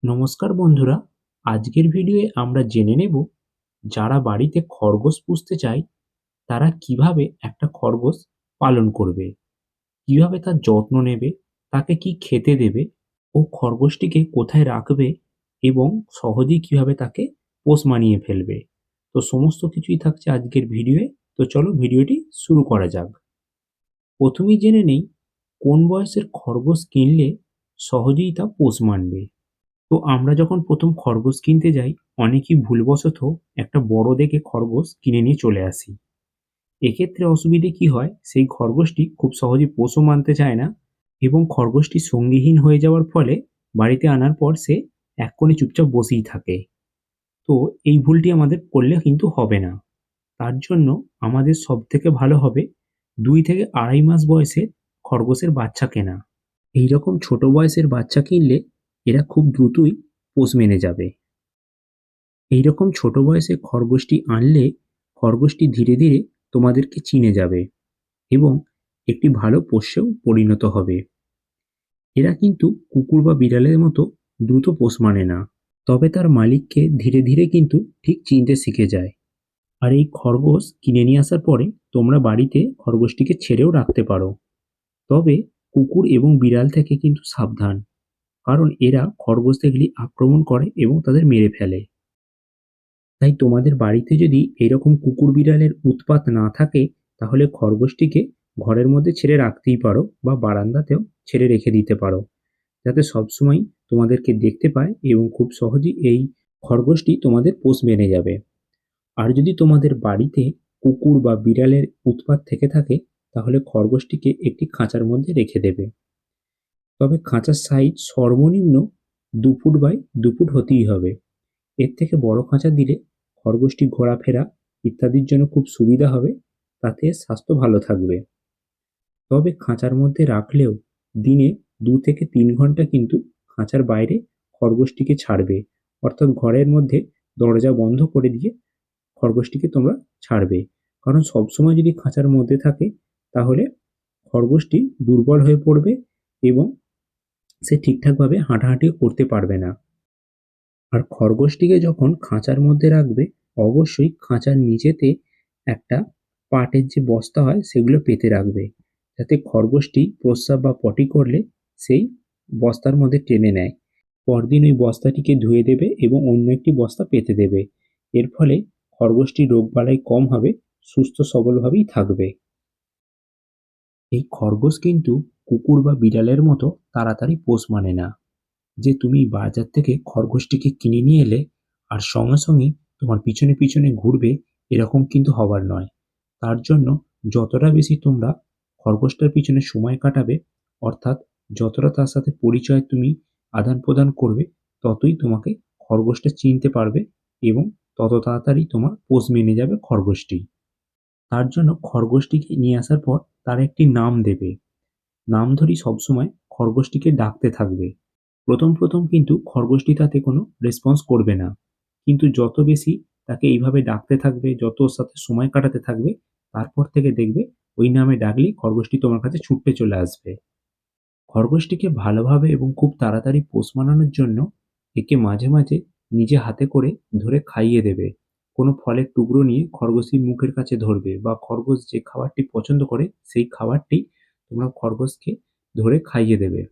নমস্কার বন্ধুরা, আজকের ভিডিওয়ে আমরা জেনে নেব যারা বাড়িতে খরগোশ পুষতে চায় তারা কিভাবে একটা খরগোশ পালন করবে, কিভাবে তার যত্ন নেবে, তাকে কি খেতে দেবে ও খরগোশটিকে কোথায় রাখবে এবং সহজেই কিভাবে তাকে পোষ মানিয়ে ফেলবে। তো সমস্ত কিছুই থাকছে আজকের ভিডিওয়ে। তো চলো ভিডিওটি শুরু করা যাক। প্রথমেই জেনে নেই কোন বয়সের খরগোশ কিনলে সহজেই তা পোষ মানবে। তো আমরা যখন প্রথম খরগোশ কিনতে যাই, অনেকেই ভুলবশত একটা বড় দেখে খরগোশ কিনে নিয়ে চলে আসি। এক্ষেত্রে অসুবিধে কি হয়, সেই খরগোশটি খুব সহজে পোষও মানতে চায় না এবং খরগোশটি সঙ্গীহীন হয়ে যাওয়ার ফলে বাড়িতে আনার পর সে এক কোণে চুপচাপ বসেই থাকে। তো এই ভুলটি আমাদের করলে কিন্তু হবে না। তার জন্য আমাদের সবথেকে ভালো হবে ২ থেকে ২.৫ মাস বয়সের খরগোশের বাচ্চা কেনা। এইরকম ছোট বয়সের বাচ্চা কিনলে এরা খুব দ্রুতই পোষ মেনে যাবে। এইরকম ছোট বয়সে খরগোশটি আনলে খরগোশটি ধীরে ধীরে তোমাদেরকে চিনে যাবে এবং একটি ভালো পোষ্যেও পরিণত হবে। এরা কিন্তু কুকুর বা বিড়ালের মতো দ্রুত পোষ মানে না, তবে তার মালিককে ধীরে ধীরে কিন্তু ঠিক চিনতে শিখে যায়। আর এই খরগোশ কিনে নিয়ে আসার পরে তোমরা বাড়িতে খরগোশটিকে ছেড়েও রাখতে পারো, তবে কুকুর এবং বিড়াল থেকে কিন্তু সাবধান, কারণ এরা খরগোশ দেখলে আক্রমণ করে এবং তাদের মেরে ফেলে। তাই তোমাদের বাড়িতে যদি এরকম কুকুর বিড়ালের উৎপাত না থাকে, তাহলে খরগোশটিকে ঘরের মধ্যে ছেড়ে রাখতেই পারো বা বারান্দাতেও ছেড়ে রেখে দিতে পারো, যাতে সবসময় তোমাদেরকে দেখতে পায় এবং খুব সহজেই এই খরগোশটি তোমাদের পোষ মেনে যাবে। আর যদি তোমাদের বাড়িতে কুকুর বা বিড়ালের উৎপাত থেকে থাকে, তাহলে খরগোশটিকে একটি খাঁচার মধ্যে রেখে দেবে, তবে খাঁচার সাইজ সর্বনিম্ন ২ ফুট বাই ২ ফুট হতেই হবে। এর থেকে বড় খাঁচা দিলে খরগোশটি ঘোরাফেরা ইত্যাদির জন্য খুব সুবিধা হবে, তাতে স্বাস্থ্য ভালো থাকবে। তবে খাঁচার মধ্যে রাখলেও দিনে ২ থেকে ৩ ঘন্টা কিন্তু খাঁচার বাইরে খরগোশটিকে ছাড়বে, অর্থাৎ ঘরের মধ্যে দরজা বন্ধ করে দিয়ে খরগোশটিকে তোমরা ছাড়বে। কারণ সবসময় যদি খাঁচার মধ্যে থাকে, তাহলে খরগোশটি দুর্বল হয়ে পড়বে এবং সে ঠিকঠাকভাবে হাঁটাহাঁটিও করতে পারবে না। আর খরগোশটিকে যখন খাঁচার মধ্যে রাখবে, অবশ্যই খাঁচার নিচেতে একটা পাটের যে বস্তা হয় সেগুলো পেতে রাখবে, যাতে খরগোশটি প্রস্রাব বা পটি করলে সেই বস্তার মধ্যে টেনে নেয়। পরদিন ওই বস্তাটিকে ধুয়ে দেবে এবং অন্য একটি বস্তা পেতে দেবে। এর ফলে খরগোশটির রোগবালাই কম হবে, সুস্থ সবলভাবেই থাকবে। এই খরগোশ কিন্তু কুকুর বা বিড়ালের মতো তাড়াতাড়ি পোষ মানে না, যে তুমি বাজার থেকে খরগোশটিকে কিনে নিয়ে এলে আর সঙ্গে সঙ্গেই তোমার পিছনে পিছনে ঘুরবে, এরকম কিন্তু হবার নয়। তার জন্য যতটা বেশি তোমরা খরগোশটার পিছনে সময় কাটাবে, অর্থাৎ যতটা তার সাথে পরিচয় তুমি আদান প্রদান করবে, ততই তোমাকে খরগোশটা চিনতে পারবে এবং তত তাড়াতাড়ি তোমার পোষ মেনে যাবে খরগোশটি। তার জন্য খরগোশটিকে নিয়ে আসার পর তার একটি নাম দেবে। নাম ধরেই সবসময় খরগোশটিকে ডাকতে থাকবে। প্রথম কিন্তু খরগোশটি তাতে কোনো রেসপন্স করবে না, কিন্তু যত বেশি তাকে এইভাবে ডাকতে থাকবে, যত ওর সাথে সময় কাটাতে থাকবে, তারপর থেকে দেখবে ওই নামে ডাকলেই খরগোশটি তোমার কাছে ছুট্টে চলে আসবে। খরগোশটিকে ভালোভাবে এবং খুব তাড়াতাড়ি পোষ মানানোর জন্য একে মাঝে মাঝে নিজে হাতে করে ধরে খাইয়ে দেবে। কোনো ফলের টুকরো নিয়ে খরগোশের মুখের কাছে ধরবে বা খরগোশ যে খাবারটি পছন্দ করে সেই খাবারটি তোমরা খরগোশকে ধরে খাইয়ে দেবে।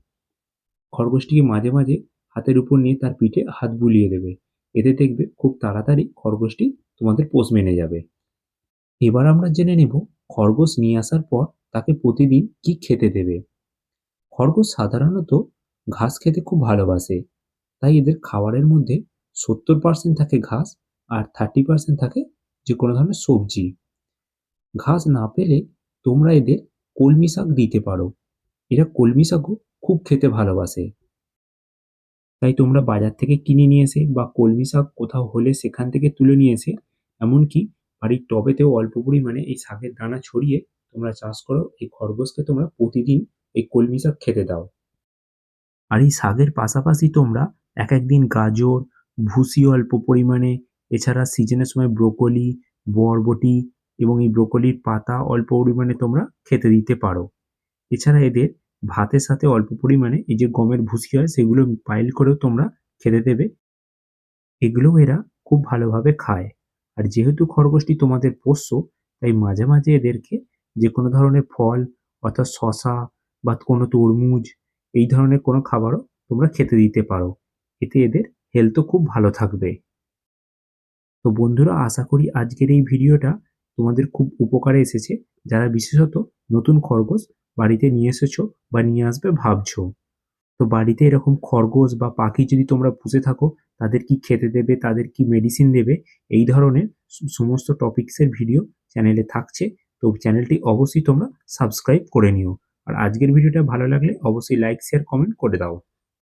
খরগোশটিকে মাঝে মাঝে হাতের উপর নিয়ে তার পিঠে হাত বুলিয়ে দেবে। এতে দেখবে খুব তাড়াতাড়ি খরগোশটি তোমাদের পোষ মেনে যাবে। এবার আমরা জেনে নেব খরগোশ নিয়ে আসার পর তাকে প্রতিদিন কি খেতে দেবে। খরগোশ সাধারণত ঘাস খেতে খুব ভালোবাসে, তাই এদের খাবারের মধ্যে 70% থাকে ঘাস আর 30% থাকে যে কোনো ধরনের সবজি। ঘাস না পেলে তোমরা এদের কলমি শাক দিতে পারো, এরা কলমি শাকও খুব খেতে ভালোবাসে। তাই তোমরা বাজার থেকে কিনে নিয়ে এসে বা কলমি শাক কোথাও হলে সেখান থেকে তুলে নিয়ে এসে, এমনকি বাড়ির টবেতেও অল্প পরিমাণে এই শাকের দানা ছড়িয়ে তোমরা চাষ করো। এই খরগোশকে তোমরা প্রতিদিন এই কলমি শাক খেতে দাও। আর এই শাকের পাশাপাশি তোমরা এক একদিন গাজর, ভুসি অল্প পরিমাণে, এছাড়া সিজনের সময় ব্রোকলি, বরবটি এবং এই ব্রোকলির পাতা অল্প পরিমাণে তোমরা খেতে দিতে পারো। এছাড়া এদের ভাতের সাথে অল্প পরিমাণে এই যে গমের ভুসি হয় সেগুলো পাইল করেও তোমরা খেতে দেবে, এগুলোও এরা খুব ভালোভাবে খায়। আর যেহেতু খরগোশটি তোমাদের পোষ্য, তাই মাঝে, মাঝে এদেরকে যেকোনো ধরনের ফল অর্থাৎ শসা বা কোনো তরমুজ এই ধরনের কোনো খাবারও তোমরা খেতে দিতে পারো। এতে এদের হেলথও খুব ভালো থাকবে। তো বন্ধুরা, আশা করি আজকের এই ভিডিওটা তোমাদের খুব উপকারে এসেছে, যারা বিশেষত নতুন খরগোশ বাড়িতে নিয়ে এসেছো বা নিয়ে আসবে ভাবছো। তো বাড়িতে এরকম খরগোশ বা পাখি যদি তোমরা পুষে থাকো, তাদের কি খেতে দেবে, তাদের কি মেডিসিন দেবে, এই ধরনের সমস্ত টপিকসের ভিডিও চ্যানেলে থাকছে। তো চ্যানেলটি অবশ্যই তোমরা সাবস্ক্রাইব করে নিও। আর আজকের ভিডিওটা ভালো লাগলে অবশ্যই লাইক, শেয়ার, কমেন্ট করে দাও।